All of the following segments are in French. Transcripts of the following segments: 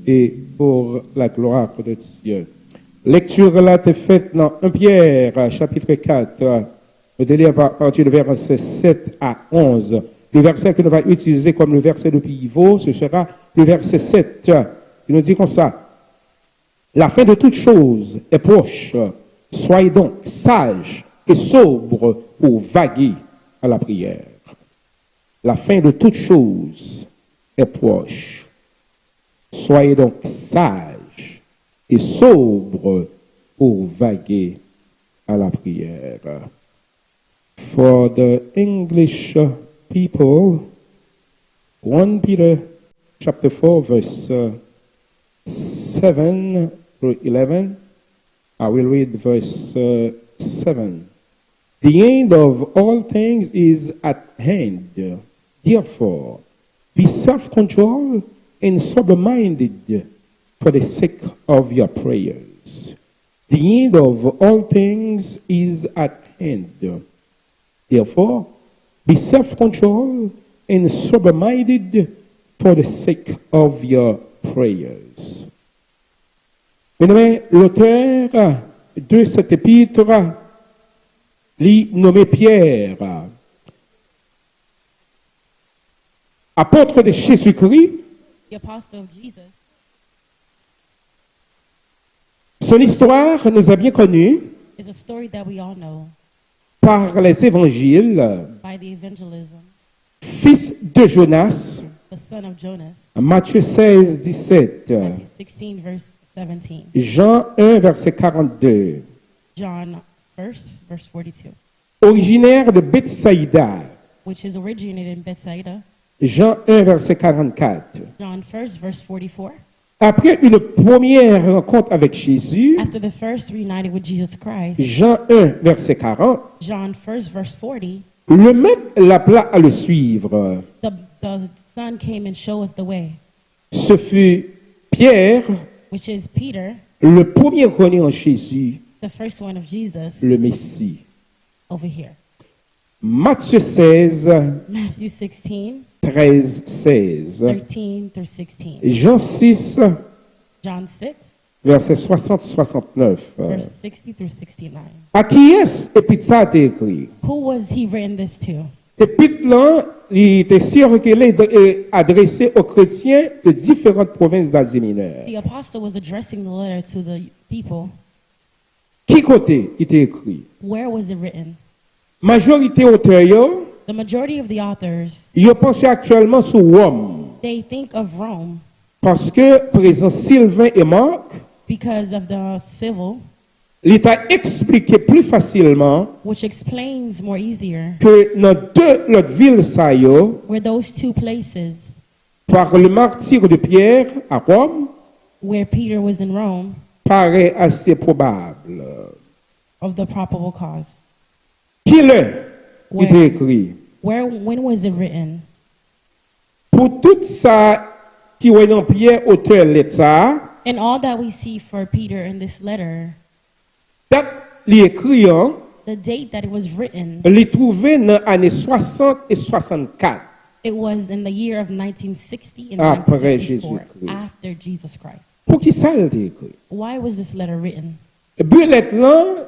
et pour la gloire de Dieu. Lecture là est faite dans 1 Pierre, chapitre 4. Je vais lire à partir du verset 7 à 11. Le verset que nous allons utiliser comme le verset de pivot, ce sera le verset 7. Il nous dit comme ça. La fin de toute chose est proche. Soyez donc sages et sobres pour vaguer à la prière. La fin de toute chose est proche. Soyez donc sages et sobres pour vaguer à la prière. For the English people, 1 Peter chapter 4 verse 7 through 11, I will read verse 7. The end of all things is at hand. Therefore, be self-controlled and sober-minded for the sake of your prayers. The end of all things is at hand. Therefore, be self-controlled and sober-minded for the sake of your prayers. Bien-aimé, l'auteur de cet épître l'y nommé Pierre, apôtre de Jésus-Christ. The apostle of Jesus. Son histoire nous est bien connue Is a story that we all know par les évangiles. by the evangelism. Fils de Jonas, The son of Jonas. Matthieu 16, 17. Matthew 16, verse 17. Jean 1, verset 42. John 1st, verse 42. Originaire de Bethsaïda. Which is originated in Bethsaida. Jean 1, verset 44. John 1st, verse 44. Après une première rencontre avec Jésus, After the first reunited with Jesus Christ. Jean 1, verset 40, John 1st, verse 40. le maître l'appela à le suivre. The son came and showed us the way. Ce fut Pierre, Which is Peter, le premier reconnu en Jésus, the first one of Jesus, le Messie. over here. Matthieu 16, Matthew 16, 13, 16. 13 through 16. Jean 6, John 6, verset 60-69. verse 60 through 69. À qui est-ce épître ça a été écrit? Who was he written this to? Épître là, il était circulé et adressé aux chrétiens de différentes provinces d'Asie mineure. The apostle was addressing the letter to the people. Qui côté il était écrit? Where was it written? Majorité auteur yo, The majority of the authors, yo pense actuellement sur Rome they think of Rome parce que président Sylvain et Marc, because of the civil, l'État expliqué plus facilement which explains more easier que dans deux l'autre ville ça yo, where those two places par le martyre de Pierre à Rome, where Peter was in Rome paraît assez probable. of the probable cause. Qui le il était écrit? When was it written? Pour tout ça qui est dans Pierre auteur l'État, And all that we see for Peter in this letter, date l'écrit the date that it was written, les trouvé dans années 60 et 64. it was in the year of 1960 and Après 1964, Jésus-Christ. after Jesus Christ. Pour qui ça il était écrit? Why was this letter written? But lettre là,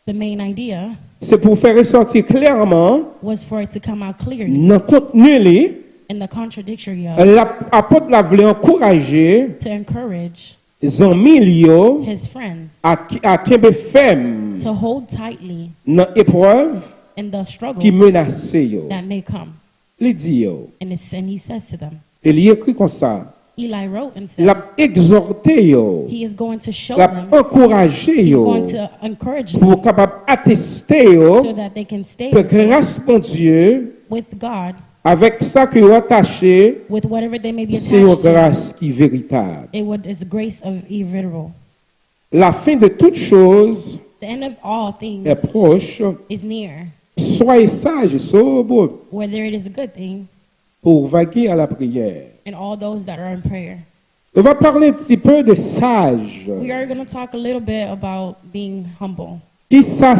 The main idea c'est pour faire ressortir clairement was for it to come out clearly dans contenu li, in the contradictory of l'apôtre l'a voulu encourager to encourage zanmi yo his friends à kembe ferme to hold tightly dans épreuve in the struggle qui menace yo. that may come. Il dit yo, And he says to them, il écrit comme ça, Eli wrote and said, l'a exhorté yo, he is going to show l'a them, encouragé he's yo going to encourage pour them capable attester yo so that they can stay que grâce mon Dieu with God, avec ça que vous attaché, with whatever they may be c'est une attached to. grâce qui est véritable. Is grace of irritable. La fin de toute chose The end of all things est proche. is near. Soyez sages et sobres Whether it is a good thing, pour vaguer à la prière. and all those that are in prayer. On va parler un petit peu de sage. We are going to talk a little bit about being humble. Qui ça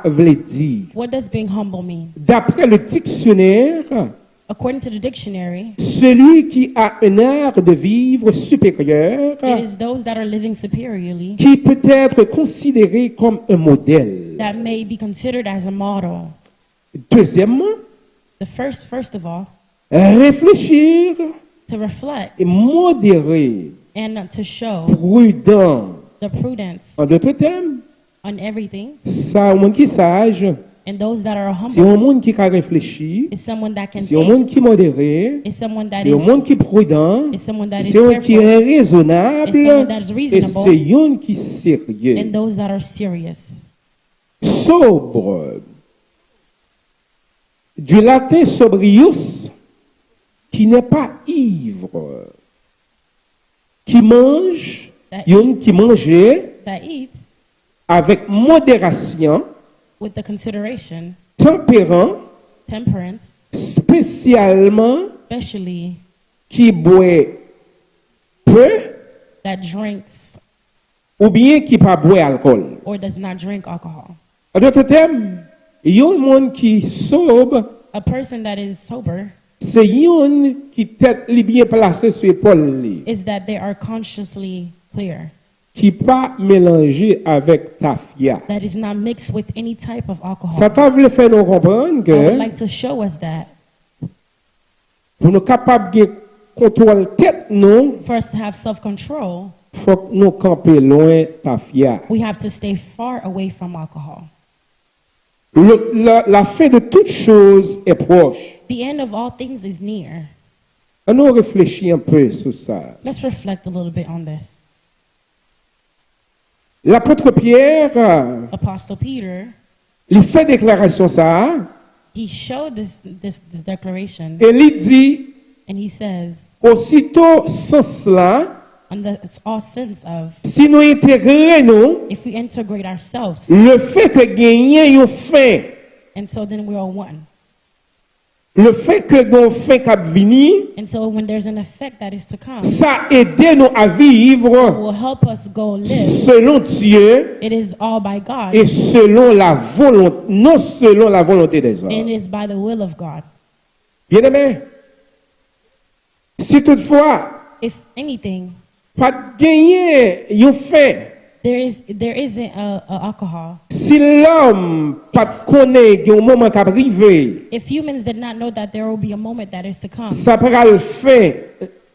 veut dire? What does being humble mean? D'après le dictionnaire, According to the dictionary, celui qui a un art de vivre supérieur, it is those that are living superiorly qui peut être considéré comme un modèle. that may be considered as a model. Deuxièmement, First of all, réfléchir to reflect et modérer, and to show prudent. the prudence En d'autres termes, on everything, ça, un monde qui est sage, and those that are c'est humble un monde qui a réfléchi, is someone that can c'est un think, monde qui est modéré, is someone that c'est un is monde qui est prudent, is someone that is c'est un qui careful, est raisonnable, is someone that is et reasonable, c'est un qui est sérieux. and those that are serious. Sobre, du latin sobrius, qui n'est pas ivre, qui mange, un qui mangeait That eats avec modération, with the consideration, tempérant, temperance, spécialement especially qui boit peu that drinks ou bien qui pas boit alcool. or does not drink alcohol. En d'autres termes, il y a un monde qui sobre, A person that is sober c'est un qui tête li bien placé sur l'épaule li, is that they are consciously clear, qui pas mélangé avec tafia. that is not mixed with any type of alcohol. Ça t'a voulu faire nous comprendre I would que like to show us that pour nous capables de contrôler tête nous, for us to have self-control, faut que nous camper loin tafia. we have to stay far away from alcohol. La fin de toute chose est proche. The end of all things is near. On nous réfléchit un peu sur ça. Let's reflect a little bit on this. L'apôtre Pierre, Apostle Peter, il fait déclaration ça, he showed this declaration, et il dit, and he says, aussitôt sans cela, on the all sense of, si nous intégrons nous, if we integrate ourselves, le fait que gagner une fin, and so then we are one. le fait que nous fin cap venir, And so when there's an effect that is to come, ça aide nous à vivre will help us go live. selon Dieu It is all by God, et selon la volonté, non selon la volonté des and hommes. it is by the will of God. Bien aimé, si toutefois, If anything, pas de gagner une fin, there isn't a alcohol. si l'homme pas de connaît un moment qui arrivé, If humans did not know that there will be a moment that is to come, ça pourra le faire,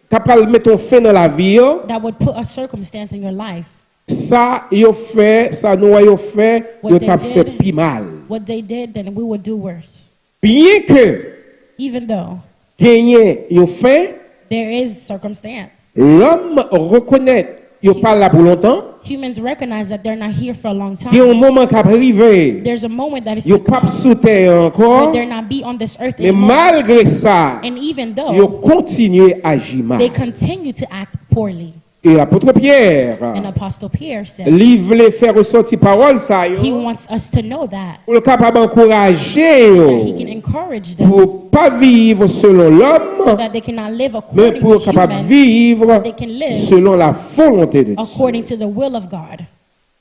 ça pourra le mettre fin dans la vie. that would put a circumstance in your life. Ça, yo fait, ça nous a fait, What yo they t'a did. fait plus mal. What they did, then we would do worse. Bien que Even though gagner une fin, there is circumstance, l'homme reconnaît, yo pas là pour longtemps, humans recognize that they're not here for a long il y a un time. moment qui arrivé, There's a moment that is yo to pas come sous terre where encore, they're not be on this earth mais anymore. malgré ça, And even yo though continue à agir mal. they continue to act poorly. Et l'apôtre Pierre, And Apostle Pierre said il voulait faire ressortir parole ça, he yo, wants us to know that, pour le capable d'encourager, that he yo, can encourage them pour pas vivre selon so l'homme, that they cannot live mais according pour to capable humans, vivre they can live selon la volonté de Dieu. according to the will of God.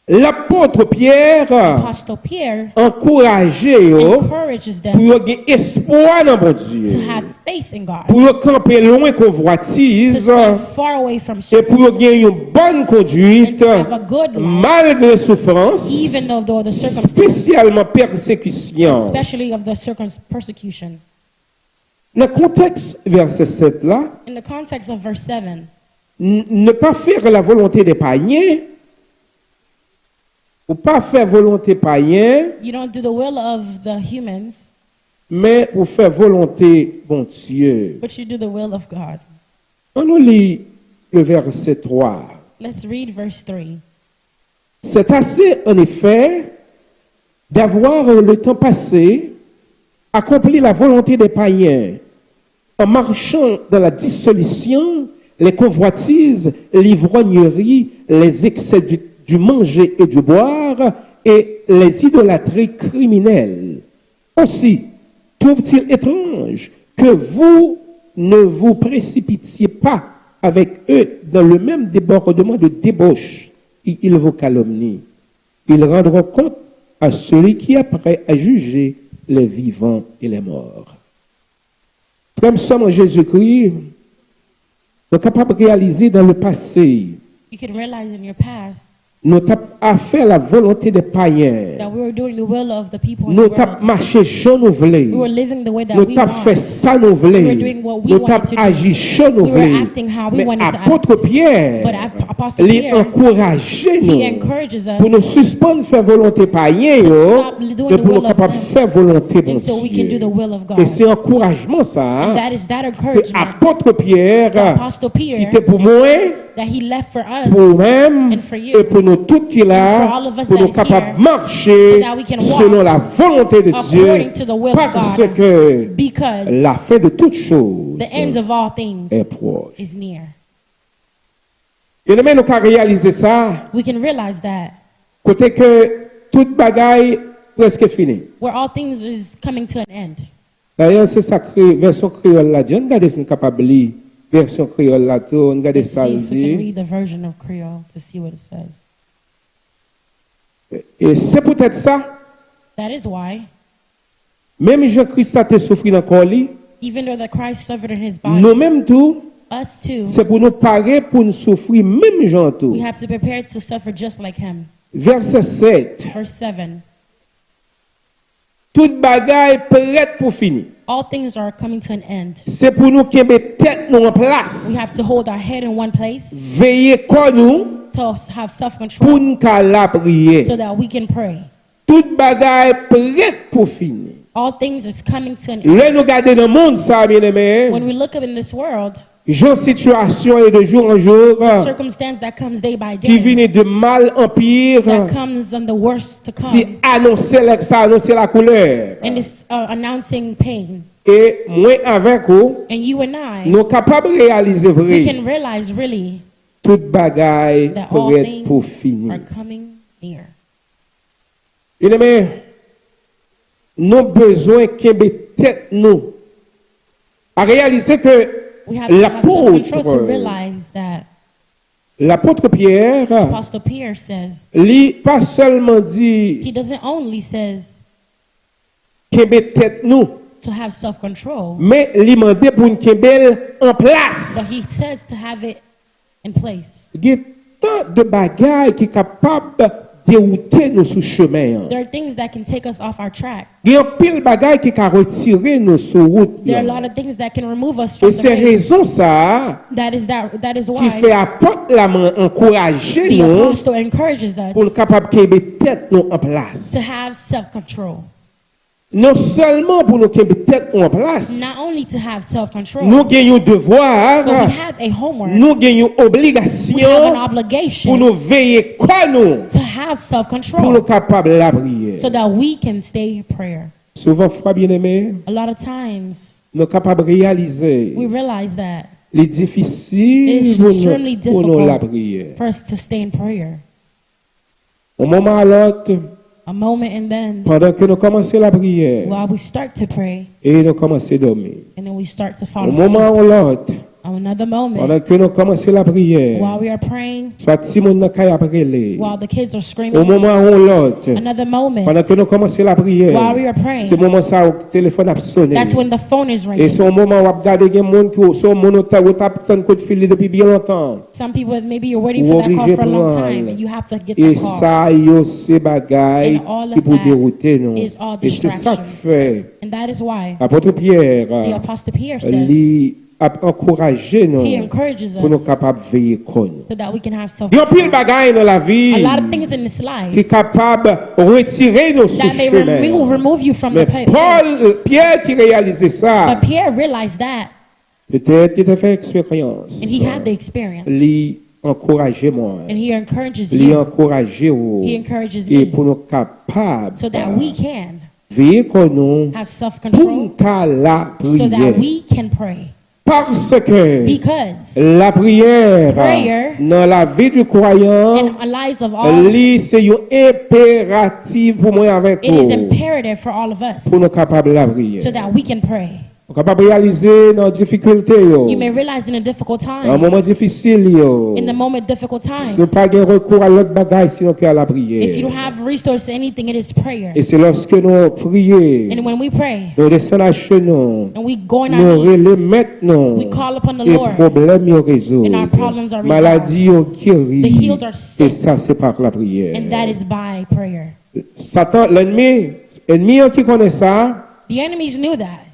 L'apôtre Pierre Apostle Pierre encourageait encourages pour them avoir espoir dans mon to Dieu, have faith in God, pour camper loin to convoitise stand far away from et sin, pour gagner une bonne conduite and to have a good life, malgré souffrance, even though the circumstances, spécialement persécution. especially of the persecutions. Dans le contexte verset 7 là, In the context of verse 7, ne pas faire la volonté des païens, ou pas faire volonté païen, you don't do the will of the humans, mais pour faire volonté bon Dieu. but you do the will of God. On nous lit le verset 3. Let's read verse 3. C'est assez, en effet, d'avoir le temps passé accompli la volonté des païens en marchant dans la dissolution, les convoitises, l'ivrognerie, les excès du manger et du boire et les idolâtries criminelles. Aussi, trouve-t-il étrange que vous ne vous précipitiez pas avec eux dans le même débordement de débauche et ils vous calomnient. Ils rendront compte à celui qui est prêt à juger les vivants et les morts. Comme sommes en Jésus-Christ, nous sommes capables de réaliser dans le passé, You can realize in your past nous avons fait la volonté des païens. that we were doing the will of the people in Nous the avons world. marché chaud nous voulons. We were living the way that Nous we avons fait want. ça nous voulons. We were doing what we Nous wanted avons to do. agi chaud nous We were voulons. acting how we Mais wanted to act. apôtre Pierre, But Apostle il Pierre, encourage he nous encourages us pour nous suspendre faire volonté païen to yo, stop doing et the pour will nous of capables de them, faire volonté bon and so we can do Dieu. the will of God. Et c'est encouragement ça. And that is that Que encouragement apôtre Pierre that Apostle qui Pierre était pour moi, that he left for us pour nous-mêmes and for you, et pour nous tous qui and for là, all of us pour that nous is capables here, de marcher so that we can walk selon la volonté de Dieu, according to the will of parce God, que because la fin de toutes choses the end of all things est proche. is near. Et nous nous qu'à réaliser ça, We can realize that côté que toute bagaille presque fini. where all things is coming to an end. D'ailleurs, c'est ça que version créole là, Dieu regarde si nous capable de lire version créole là, tout, on regarde Let's ça see if we can dit. read the version of Creole to see what it says. Et c'est peut-être ça, That is why, même Jean-Christ a été souffert dans le corps, lui, even though that Christ suffered in his body, nous-mêmes tout, us too, c'est pour nous parer pour nous souffrir même gens tout. we have to prepare to suffer just like him. Verset 7. Verse 7. Toute bagaille prête pour finir. All things are coming to an end. C'est pour nous qui tête nous en place. We have to hold our head in one place Veiller comme nous to have pour self-control nous qu'à la prière. so that we can pray. Toute bagaille prête pour finir. All things is coming to an end. Là nous garder dans le monde ça bien aimé. When we look up in this world, Jean situation est de jour en jour circumstance that comes day by qui day, vient de mal en pire. that comes on the worst to Si come, annoncer ça annoncer la couleur. and it's announcing pain. Et moi avec vous, And you and I, nous capables de réaliser we vrai. can realize really Toute bagaille that pour all être pour things finir. are coming near. Bien aimé, nous avons besoin que tête nous à réaliser que We have to have self-control to realize that l'apôtre Pierre, Apostle Pierre says, lui pas seulement dit he doesn't only says que tête nous, to have self-control, mais lui demandait pour une kebel en but place. he says to have it in place. Il y a tant de bagailles qui sont capables de dérouter nous sur chemin. There are things that can take us off our track. Il y a pile bagailles qui sont retirer nous sur route. There are a lot of things that can remove us Et from the c'est race. raison ça That is qui why fait apporter la main encourager the nous apostle encourages us pour être capable de tête nous en place. to have self-control. Non seulement pour nous tête nous en place, Not only to have self-control, nous gagnons devoir, but we have a homework. nous gagnons We have an obligation obligation pour nous veiller quoi nous to have pour nous self-control capables de la prière. so that we can stay in prayer. Souvent, frères bien-aimés, A lot of times nous sommes capables de réaliser we realize that les difficiles it is extremely pour nous la difficult prière. for us to stay in prayer. Au moment à l'autre, A moment and then pendant que nous commençons la prière while we start to pray et nous commençons à dormir. and then we start to fall Au moment asleep. à l'autre, Another moment pendant que nous commençons la prière, while we are praying, soit si mon n'a qu'à appeler. while the kids are Au screaming. moment à l'autre, Another moment pendant que nous commençons la prière, while we are praying. c'est le moment ça où le téléphone a sonné. That's when the phone is Et ringing. c'est un moment où on regarde des gens qui sont un coup de fil depuis bien longtemps. Some people, maybe you're waiting Ou for that call obligé for a long prendre. time and you have to get Et that call. ça, yo, c'est bagaille And all of qui pour that dérouter nous. is all Et c'est ça distraction. que fait And that is why l'apôtre Pierre, the Apostle Pierre says lui a encouragé nous he encourages pour nous us capables de veiller comme nous. so that we can have Il y a pile self-control. bagaille dans la vie A lot of things in this qui life est capable de retirer nos sous that may chemin. remove you from Mais the path. Pierre qui réalisait ça, But Pierre realized that peut-être qu'il a fait expérience. and he had the experience. Lui encourager moi. And he encourages Lui you. encourager vous. He encourages Et me pour nous capables so that we can veiller comme nous have pour self-control qu'à la so that prière. we can pray. Parce que Because la prière Prayer dans la vie du croyant, in the lives of all, c'est un impératif pour moi avec it is vous imperative for all of us pour nous capables de la prière. so that we can pray. On est capable de réaliser dans difficulté yo. You may realize in a difficult Un moment time, difficile yo. in the moment difficult Si times, pas de recours à l'autre bagaille sinon qu'à la if you don't prière. have resource to anything, it is prayer. Et c'est lorsque nous prions, And when we pray nous descendons à genoux, and we go on nous our relais knees, maintenant, we call upon the et Lord, problèmes yo résolus. and our problems are Maladie yo The guéri. healed are Et sick, ça c'est par la prière. and that is by prayer. Satan, l'ennemi qui connaît ça, The enemies knew that.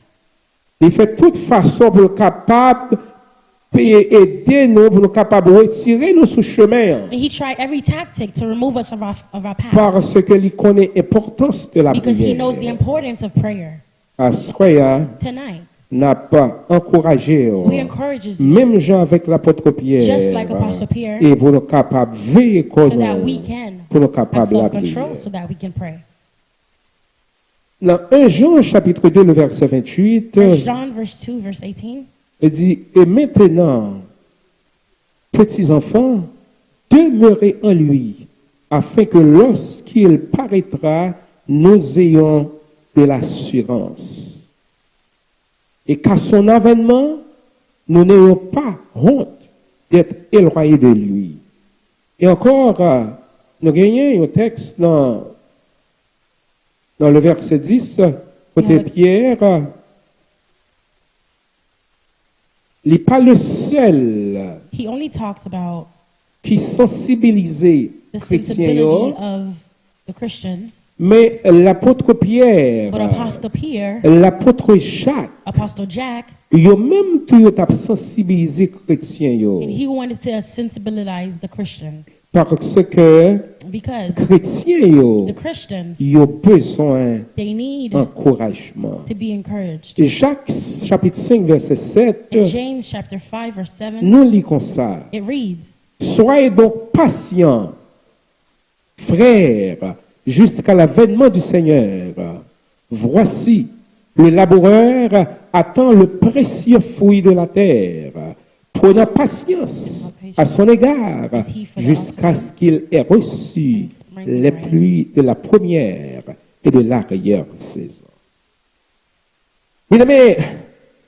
il fait toute façon pour être capable aider nous, pour être capable de retirer nous sous chemin. And he tried every tactic to remove us of our path Parce qu'il connaît l'importance de la because he knows the prière. importance of prayer. À ce moment, Tonight, n'a pas encouragé, we encourage you, même gens avec l'apôtre Pierre, just like Apostle Pierre, et pour nous capables de veiller so comme that nous, we can pour nous have capables de la self-control prière. so that we can pray. Dans 1 Jean chapitre 2, le verset 28, 1 John verse 2, verse 18, il dit, et maintenant, petits enfants, demeurez en lui, afin que lorsqu'il paraîtra, nous ayons de l'assurance. Et qu'à son avènement, nous n'ayons pas honte d'être éloignés de lui. Et encore, nous gagnons un texte dans le verset 10, côté Pierre, il n'est pas le seul he only talks about qui sensibilisait the chrétiens, sensibility of the Christians, mais l'apôtre Pierre, but Apostle Pierre, l'apôtre Jacques, Apostle Jack, yo même tout yo t'a sensibilisé chrétiens yo, and he wanted to sensibilize the Christians parce que because chrétiens yo, the Christians, yo besoin they need d'encouragement. to be encouraged. Et Jacques chapitre 5 verset 7, In James chapter 5 verse 7, nous lisons comme ça. it reads, Soyez donc patients, frères, jusqu'à l'avènement du Seigneur. Voici, le laboureur attend le précieux fruit de la terre, prenant patience à son égard, jusqu'à ce qu'il ait reçu les pluies de la première et de l'arrière-saison. Mesdames,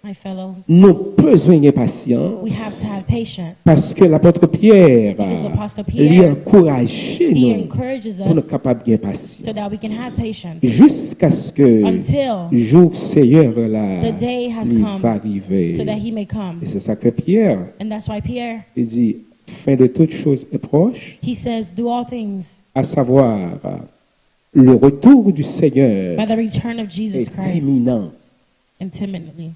my fellows, nous besoin de patience. we have to have patience Parce que l'apôtre Pierre because Apostle lui Pierre, encourage he nous encourages pour nous us capables de patience. so that we can have patience Jusqu'à ce que until le jour Seigneur là, the day has il come va arriver. so that he may come. Et c'est ça que Pierre, And that's why Pierre, il dit, fin de toutes choses est proche, he says, do all things à savoir, le retour du Seigneur by the return of Jesus est Christ imminent. intimately.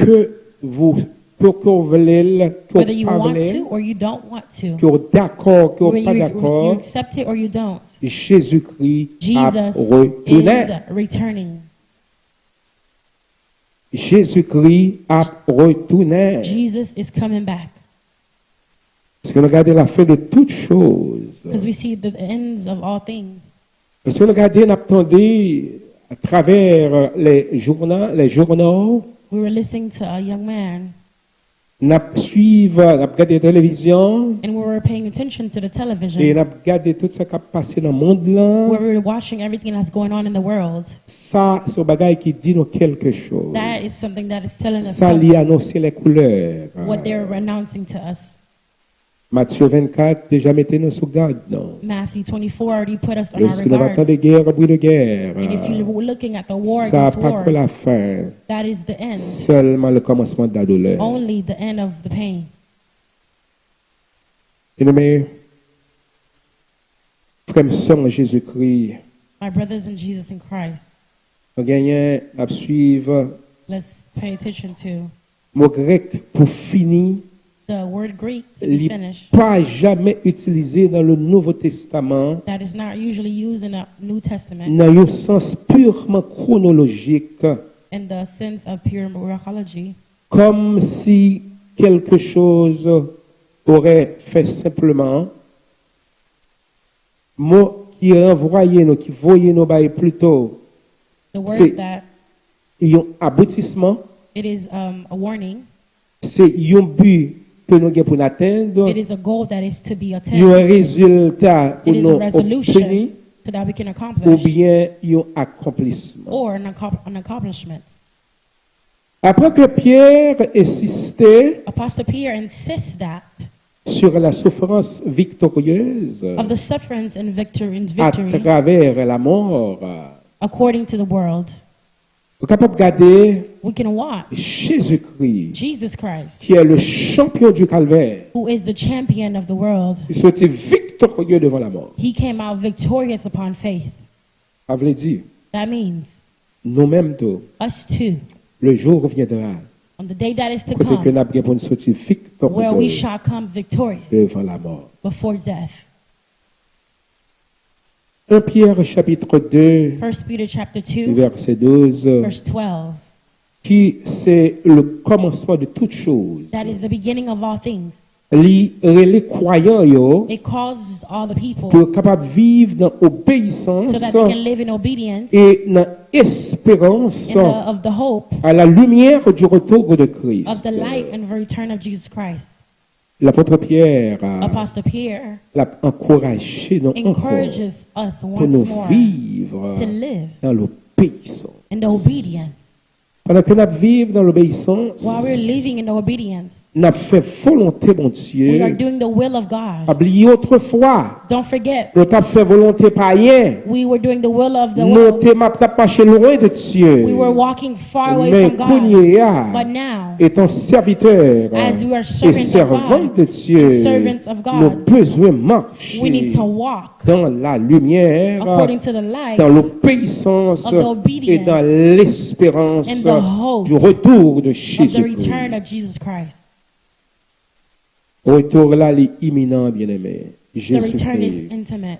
Que vous voulez, que Whether vous you want parlez, to or you don't want to, que vous d'accord, que whether vous pas you d'accord, accept it or you don't, Jésus-Christ a Jesus retourné. is returning. Jésus-Christ a retourné. Jesus is coming back Parce que nous regardons la fin de toutes choses. because we see the ends of all things. Parce que nous regardons, nous attendons à travers les journaux, We were listening to a young man nous suivons, nous regardons la télévision, and we were paying attention to the et television nous regardons tout ce qui a passé dans le monde là. where we were watching everything that's going on in the world. Ça, c'est un bagage qui dit nous quelque chose. That is something that is telling us Ça lui annonce les couleurs. what they're announcing to us. Matthieu 24, déjà mettez-nous sous garde, non? Matthew 24 already put us on our Lorsque nous regard. attendons des guerres, bruit de guerre. And if you're looking at the war Ça against pas que war, la fin, that is the end. seulement le commencement de la douleur. Only the end of the pain. Bien-aimés, frères et sœurs en Jésus-Christ, My brothers and Jesus in Christ, nous gagnons à suivre let's pay attention to le mot grec pour finir. the word Greek to be Il n'est finished pas jamais utilisé dans le Nouveau Testament that is not usually used in the New Testament dans un sens purement chronologique, in the sense of pure morphology, comme si quelque chose aurait fait simplement, mot qui renvoyait nous, qui voyait nous bailler plutôt, the word c'est that un aboutissement, it is a warning, c'est un but que nous avons pour atteindre, it is a goal that is to be un attained, résultat pour it is a nous resolution obtenir, so that we can ou accomplish bien un accomplissement. or an accomplishment. Après que Pierre insistait Apostle Peter insists that sur la souffrance victorieuse of the sufferings and victory à travers la mort, according to the world, on est capable de regarder we can watch Jésus-Christ, Jesus Christ, qui est le champion du calvaire, who is the champion of the world. il sortit victorieux devant la mort. He came out victorious upon faith. Ça veut dire, That means nous-mêmes, tous, us too, le jour viendra, on the day that is to côté que come, nous avons pour nous sortir where we victorieux shall come victorious devant la mort. before death. 1 Pierre chapitre 2, 1 Peter chapter 2, verset 12, verse 12. qui c'est le commencement de toutes choses. That is the beginning of all things. Les croyants yo, It causes all the people pour capable vivre dans obéissance so that they can live in obedience et dans espérance of the hope à la lumière du retour de of Christ. the light and return of Jesus Christ. L'apôtre Pierre Apostle Peter l'a encouragé non encore encourages us pour nous once more vivre to live dans l'obéissance. in the obedience. Pendant que nous vivons dans l'obéissance, While we're living in the obedience, nous fait volonté, mon we are Dieu. doing the will of God. Oubliez autrefois, Don't forget, nous avons fait volonté païen. we were doing the will of the Nous world. avons marché loin de Dieu. We were walking far away Mais from God. Kounia, But now, étant serviteur as we are et servants of servant God de Dieu, and servants of nous avons God, besoin de marcher we need to walk dans la lumière, according to the light dans l'obéissance of the obedience et dans l'espérance and the hope du retour de of the Jésus. return of Jesus Christ. Le retour là, il est imminent, bien-aimé. The return is Jésus-Christ, intimate.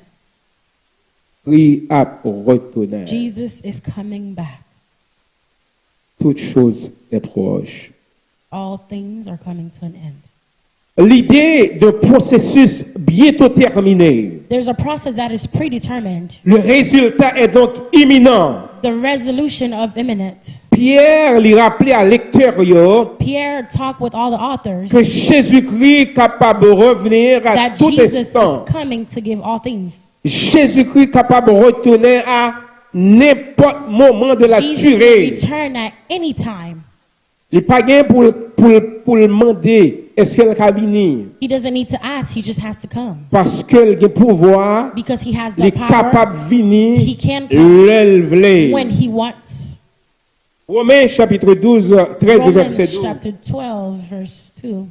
il a retourné. Jesus is coming back. Toute chose est proche. All things are coming to an end. L'idée d'un processus bientôt terminé. There's a process that is predetermined. Le résultat est donc imminent. The resolution of imminent. Pierre lui rappelait à lecteur yo, Pierre talked with all the authors que Jésus-Christ est capable de revenir à that tout Jesus instant. is coming to give all things. Jésus-Christ est capable de retourner à n'importe moment de la Jesus will durée. return at any time. Les païens pour le demander est-ce qu'elle va venir He doesn't need to ask, he just has to come. parce qu'elle a le pouvoir, Because he has il the est power, capable de venir he can come l'élever. when he wants. Romains chapitre 12, 13 Romans verset 12. chapter 12, verse 2.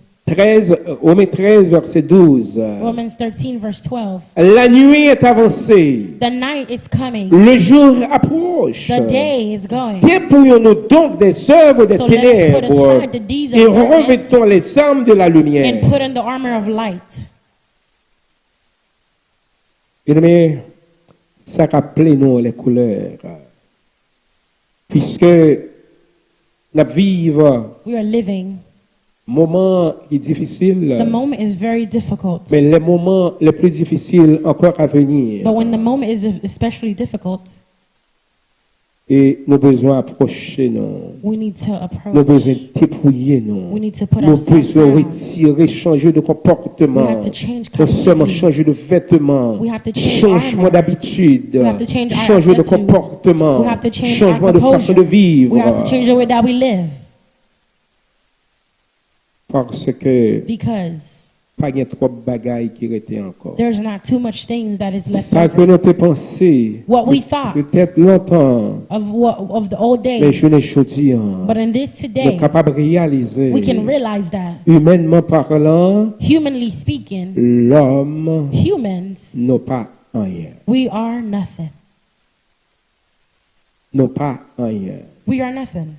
Romains 13 verset 12. Romans 13, verse 12. La nuit est avancée, The night is coming. le jour approche. The day is going. Dépouillons-nous donc des œuvres des So let us put ténèbres aside the deeds et of darkness revêtons les armes de la lumière. and put on the armor of light. Bien-aimés, ça rappelle nous les couleurs. Puisque nous vivons We are living. moment qui est difficile, The moment is very difficult. mais les moments les plus difficiles encore à venir. But when the moment is especially difficult, Et nous besoin approcher nous. we need to Nous besoin approach. dépouiller nous. We need to put Nous ourselves besoin down. retirer, changer de We comportement. have to change Non seulement completely. changer de vêtements, We have to change changement armor. d'habitude, We have to change our changer de attitude. comportement, We have to change changement our de façon composure. de vivre. We have to change the way that we live. Parce que Because pas y a trop de bagailles qui étaient encore. there's not too much things that is left Ça que over. nous avons pensé, What we thought peut-être longtemps, of the old mais days. je ne dis pas. But in this Nous today, sommes capables de réaliser, we can realize that, humainement parlant, humanly speaking, l'homme humans, n'a pas rien. we are nothing. N'a pas rien. We are nothing.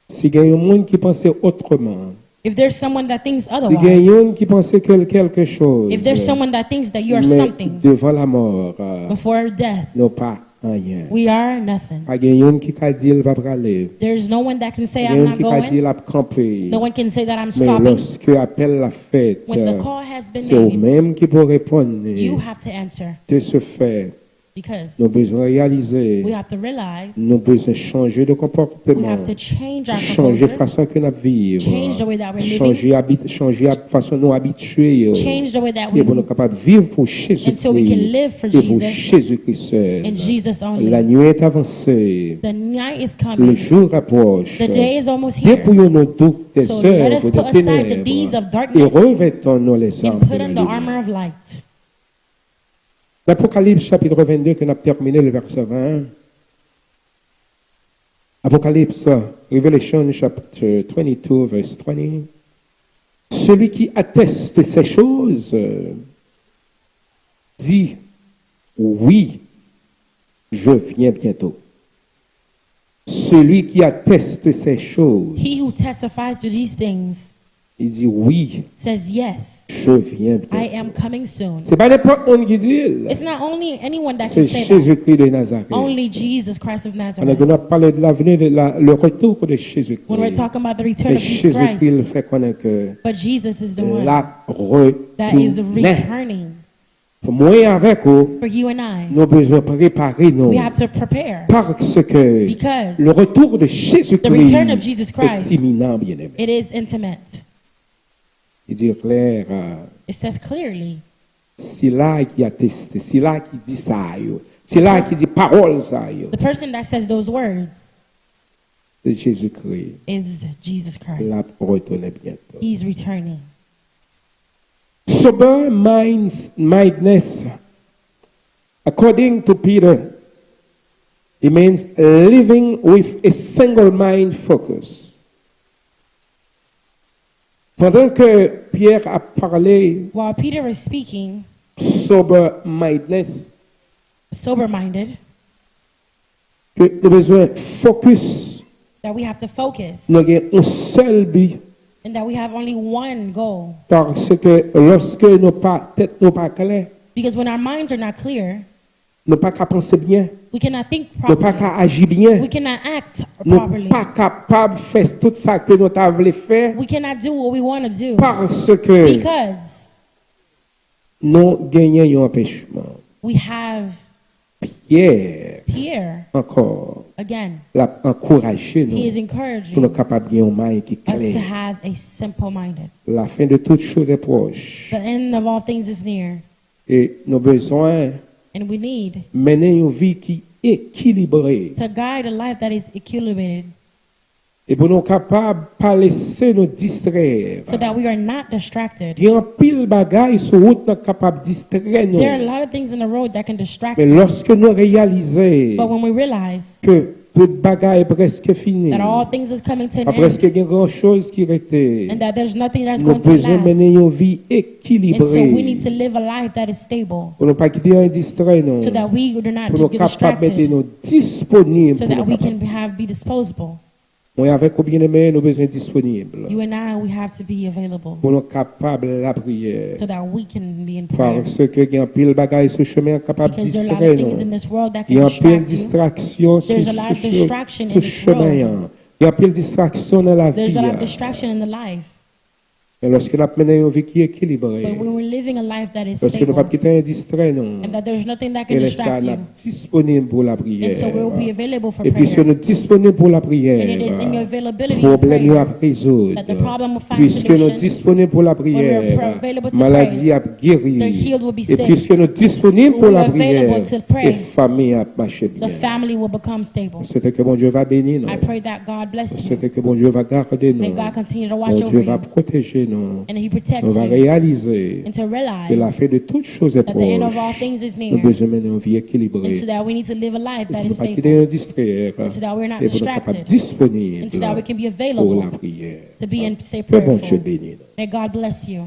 Si il y a un monde qui pensait autrement, If there's someone that thinks si il y a un otherwise, monde qui pensait quelque chose, if there's someone that thinks that you are mais something devant la mort, before death, n'a pas rien. we are nothing. Pas il y a un qui a dit il va aller. There's no one that can say Il y a I'm un not qui a dit going. il va camper. No one can say that I'm Mais stopping. lorsque appelle la fête, When the call has been c'est au made, même qui peut répondre. you have to answer. De ce fait, Because nous besoin réaliser, we have to realize nous besoin changer de we comportement, have to change our changer composure, façon que nous vivons, change the way that we're living, changer la façon nous habitués, change the way that et pour nous we, capables de vivre pour and so we can Jésus-Christ live for et pour Jesus Jésus-Christ seul. and Jesus La only. nuit est avancée, The night is le coming. jour approche. The day is almost here. Dépouillons nos doutes des So let us œuvres put des aside the deeds ténèbres of et darkness revêtons-nous les and armes put de la on the lumière. armor of light. L'Apocalypse chapitre 22 que nous avons terminé le verset 20. Apocalypse, Revelation chapitre 22 verse 20. Celui qui atteste ces choses dit oui, je viens bientôt. Celui qui atteste ces choses, He who testifies to these things il dit oui, says, yes, je viens I bientôt. am coming soon. C'est pas n'importe qui qui dit. It's not only anyone that C'est can say that. Jésus-Christ de Nazareth. Only Jesus Christ of On a Nazareth. parlé de l'avenir, le retour de When we're Jésus-Christ. talking about the return Et of Jesus Jésus-Christ Christ, le fait connaître que but Jesus is the one la that is retourne. returning. Pour moi et avec vous, For you and I, nous avons besoin de préparer nous. we have to prepare Parce que because le retour de the Jésus-Christ return of Jesus est Christ, imminent, bien-aimé. it is intimate. Il dit clair, It says clearly, c'est là qui atteste, c'est là qui dit ça, c'est là qui dit parole ça, the person that says those words de Jésus-Christ. is Jesus Christ. La retourne bientôt. He's returning. Sober mindedness, according to Peter, it means living with a single mind focus. Pendant que Pierre a parlé While Peter is speaking, sober mindedness, sober-minded, que nous avons besoin de focus, that we have to focus nous avons un seul but, and that we have only one goal. parce que lorsque nos pas tête nous pas claire, Because when our minds are not clear, nous pas qu'à penser bien, we cannot think nous pas properly. qu'à agir bien, We cannot act nous properly. pas capable de faire tout ça que nous avons faire. We cannot do what we want to do Parce que because nous gagnons un empêchement. we have Pierre, Pierre encore, again. l'a encouragé He is nous pour nous encouraging capables de gagner un mind qui est us to clair. have a simple-minded. La fin de toutes choses est proche. The end of all things is near, Et nous avons besoin and we need de mener une vie qui est équilibrée. to guide a life that is equilibrated Et pour nous capables de ne pas laisser nous distraire. so that we are not distracted. Il y a un pile bagaille sur route nous capable de distraire nous. There are a lot of things in the road that can distract Mais us, lorsque nous réalisons but when we realize que toute bagaille est presque finie, that all things is coming to an après qu'il end y a grand chose qui reste, and that there's nothing that's nous going to besoin mener last, une vie and so we need to équilibrée. live a life that is stable Pour ne pas quitter un distrait, non. so that we do not Pour nous get capables de mettre distracted, nous disponibles. so pour that nous we capables. can be disposable. Moi, avec ou bien aimé, nous besoin disponibles. You and I, we have to be available Pour nous capables de la prière. so that we can be in prayer. Parce que il y a un pile bagaille sur le chemin capable de Because there are a lot distraire of things in nous. this world that Il y can a un pile distract you. distraction sur There's a lot of distraction in ce this chemin. world. Il y a un pile distraction dans la There's vie. a lot of distraction in the life. Mais lorsque nous menons une vie qui est But équilibrée, when we're living a life that is parce que nous ne stable pas quitter un distrait, non. and that there's nothing that can Et ça, distract nous you, disponible pour la prière. and so we'll be available for Et puis, si prayer. nous sommes disponibles pour la And it is in your prière, availability problème to à pray résoudre. that the problem will find Puisque nous solution. sommes disponibles pour la When we are prière, available to maladie a the guéri. healed will be Et saved. puisque nous sommes disponibles pour We la are available prière, to pray. les familles a marché bien. The family will become stable. C'est que bon Dieu va bénir nous. I pray that God bless you. C'est que bon Dieu va garder nous. May God continue to watch Bon over Dieu va you protéger nous. and He On protects va you, réaliser and to que la realize fin de toutes choses est that the end of all proche. things is Nous near, besoin mener une vie équilibrée. and so that we need to live a life Et that pour is ne pas quitter stable, un distraire. and so that we're not Et pour ne pas distracted, disponible and so that we can be pour la available prière. to be and stay Que bon Dieu prayerful. bénisse. May God bless you.